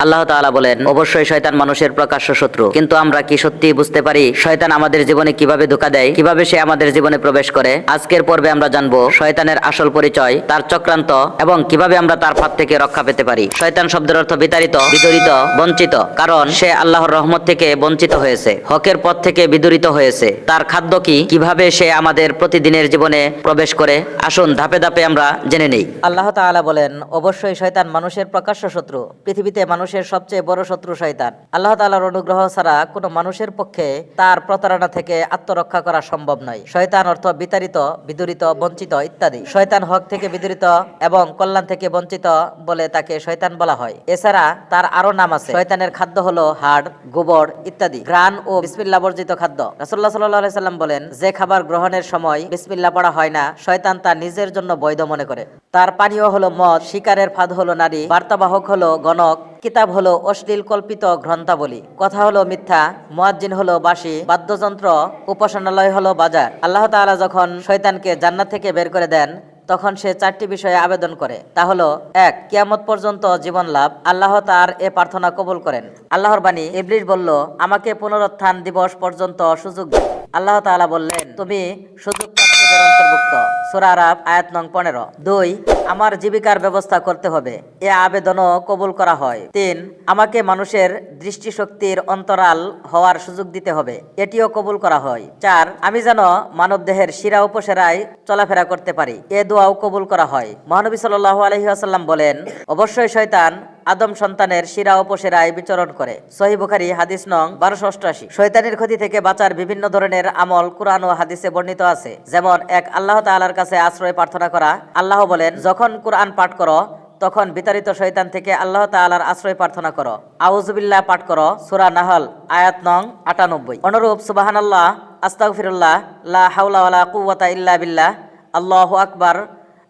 আল্লাহ তাআলা বলেন, অবশ্যই শয়তান মানুষের প্রকাশ্য শত্রু, কিন্তু আমরা কি সত্যি বুঝতে পারি শয়তান আমাদের জীবনে কিভাবে ধোঁকা দেয়, কিভাবে সে আমাদের জীবনে প্রবেশ করে? আজকের পর্বে আমরা জানবো শয়তানের আসল পরিচয়, তার চক্রান্ত এবং কিভাবে আমরা তার ফাঁদ থেকে রক্ষা পেতে পারি। শয়তান শব্দের অর্থ বিতাড়িত, বিদরিত, বঞ্চিত, কারণ সে আল্লাহর রহমত থেকে বঞ্চিত হয়েছে, হকের পথ থেকে বিদরিত হয়েছে। তার খাদ্য কি, কিভাবে সে আমাদের প্রতিদিনের জীবনে প্রবেশ করে, আসুন ধাপে ধাপে আমরা জেনে নেই। আল্লাহ তাআলা বলেন, অবশ্যই শয়তান মানুষের প্রকাশ্য শত্রু। পৃথিবীতে মানুষের সবচেয়ে বড় শত্রু শয়তান। আল্লাহ তাআলার অনুগ্রহ ছাড়া কোনো মানুষের পক্ষে তার প্রতারণা থেকে আত্মরক্ষা করা সম্ভব নয়। শয়তান অর্থ বিতাড়িত, বিদরিত, বঞ্চিত ইত্যাদি। শয়তান হক থেকে বিদরিত এবং কল্যাণ থেকে বঞ্চিত বলে তাকে শয়তান বলা হয়। এছাড়া তার আরো নাম আছে। শয়তানের খাদ্য হলো হাড়, গোবর ইত্যাদি, ঘ্রাণ ও বিসমিল্লাহ বর্জিত খাদ্য। রাসূলুল্লাহ সাল্লাল্লাহু আলাইহি সাল্লাম বলেন, যে খাবার গ্রহণের সময় বিসমিল্লাহ পড়া হয় না, শয়তান তা নিজের জন্য বৈধ মনে করে। তার পানীয় হলো মদ, শিকারের ফাঁদ হলো নারী, বার্তাবাহক হলো গণক, কিতাব হলো অশ্লীল কল্পিত গ্রন্থাবলী, কথা হলো মিথ্যা, মুয়াজ্জিন হলো বাঁশি, বাদ্যযন্ত্র, উপাসনালয় হলো বাজার। আল্লাহ তাআলা যখন শয়তানকে জান্নাত থেকে বের করে দেন, তখন সে চারটি বিষয়ে আবেদন করে। তা হলো, ১. কিয়ামত পর্যন্ত জীবন লাভ। আল্লাহ তার এ প্রার্থনা কবুল করেন। আল্লাহর বাণী, ইবলিস বলল, আমাকে পুনরুত্থান দিবস পর্যন্ত সুযোগ দিন। আল্লাহ তাআলা বললেন, তুমি সুযোগ প্রাপ্তদের অন্তর্ভুক্ত। সূরা আরাফ আয়াত নং 15। ২. আমার জীবিকার ব্যবস্থা করতে হবে। এ আবেদনও কবুল করা হয়। ৩. আমাকে মানুষের দৃষ্টিশক্তির অন্তরাল হওয়ার সুযোগ দিতে হবে। এটিও কবুল করা হয়। ৪. আমি যেন মানবদেহের শিরা উপশিরায় চলাফেরা করতে পারি। এ দোয়াও কবুল করা হয়। মহানবী সাল্লাল্লাহু আলাইহি ওয়াসাল্লাম বলেন, অবশ্যই শয়তান আদম সন্তানের শিরা উপশিরায় বিচরণ করে। সহিহ বুখারী হাদিস নং 1288। শয়তানের ক্ষতি থেকে বাঁচার বিভিন্ন ধরনের আমল কুরআন ও হাদিসে বর্ণিত আছে। যেমন ১. আল্লাহ তাআলার কাছে আশ্রয় প্রার্থনা করা। আল্লাহ বলেন, যখন কুরআন পাঠ করো তখন বিতাড়িত শয়তান থেকে আল্লাহ তাআলার আশ্রয় প্রার্থনা করো। আউযুবিল্লাহ পাঠ করো। সূরা নাহল আয়াত নং ৯৮। অনুরূপ সুবহানাল্লাহ, আস্তাগফিরুল্লাহ, লা হাওলা ওয়ালা কুওয়াতা ইল্লা বিল্লাহ, আল্লাহু আকবার,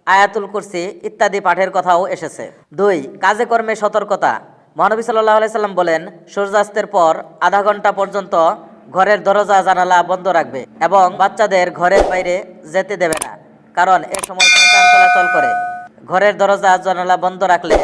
আয়াতুল কুরসি ইত্যাদি পাঠের কথাও এসেছে। ২. কাজে কর্মে সতর্কতা। মহানবী সাল্লাল্লাহু আলাইহি সাল্লাম বলেন, সূর্যাস্তের পর আধা ঘন্টা পর্যন্ত ঘরের দরজা জানালা বন্ধ রাখবে এবং বাচ্চাদের ঘরের বাইরে যেতে দেবে না, কারণ এ সময় শয়তান চলাচল করে। ঘরের দরজা জানালা বন্ধ রাখলে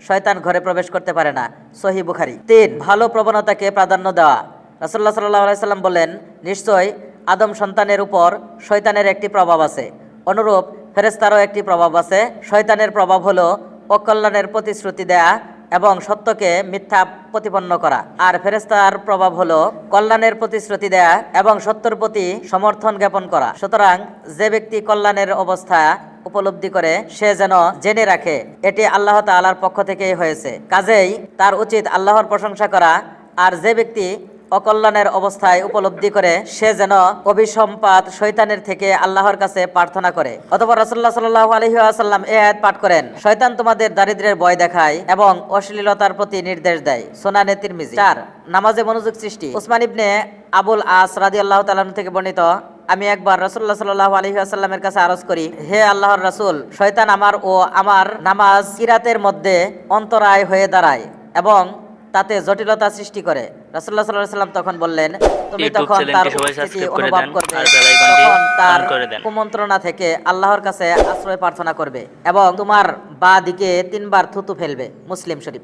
শয়তান ঘরে প্রবেশ করতে পারে না। সহিহ বুখারী। ৩. ভালো প্রবণতাকে প্রাধান্য দেওয়া। রাসূলুল্লাহ সাল্লাল্লাহু আলাইহি সাল্লাম বলেন, নিশ্চয় আদম সন্তানের উপর শয়তানের একটি প্রভাব আছে, অনুরূপ ফেরেশতারও একটি প্রভাব আছে। শয়তানের প্রভাব হলো অকল্যাণের প্রতিশ্রুতি দেয়া এবং সত্যকে মিথ্যা প্রতিপন্ন করা, আর ফেরেশতার প্রভাব হলো কল্যাণের প্রতিশ্রুতি দেয়া এবং সত্যের প্রতি সমর্থন জ্ঞাপন করা। সুতরাং যে ব্যক্তি কল্যাণের অবস্থা উপলব্ধি করে সে যেন জেনে রাখে এটি আল্লাহ তাআলার পক্ষ থেকেই হয়েছে, কাজেই তার উচিত আল্লাহর প্রশংসা করা। আর যে ব্যক্তি অকল্যাণের অবস্থায় উপলব্ধি করে সে যেন অভিসম্পাত শয়তানের থেকে আল্লাহর কাছে প্রার্থনা করে। অতঃপর রাসূলুল্লাহ সাল্লাল্লাহু আলাইহি ওয়াসাল্লাম এই আয়াত পাঠ করেন, শয়তান তোমাদের দারিদ্র্যের ভয় দেখায় এবং অশ্লীলতার প্রতি নির্দেশ দেয়। সুনানে তিরমিজি। ৪. নামাজে মনোযোগ সৃষ্টি। উসমান ইবনে আবুল আস রাদিয়াল্লাহু তাআলা থেকে বর্ণিত, আমি একবার রাসূলুল্লাহ সাল্লাল্লাহু আলাইহি ওয়াসাল্লামের কাছে আরজ করি, হে আল্লাহর রাসূল, শয়তান আমার ও আমার নামাজ কিরাতের মধ্যে অন্তরায় হয়ে দাঁড়ায় এবং তাতে জটিলতা সৃষ্টি করে। রাসূলুল্লাহ সাল্লাল্লাহু আলাইহি ওয়াসাল্লাম তখন বললেন, তুমি তখন তার উপস্থিতি অনুভব করবে, তখন তার কুমন্ত্রণা থেকে আল্লাহর কাছে আশ্রয় প্রার্থনা করবে এবং তোমার বাঁ দিকে ৩ বার থুতু ফেলবে। মুসলিম শরীফ।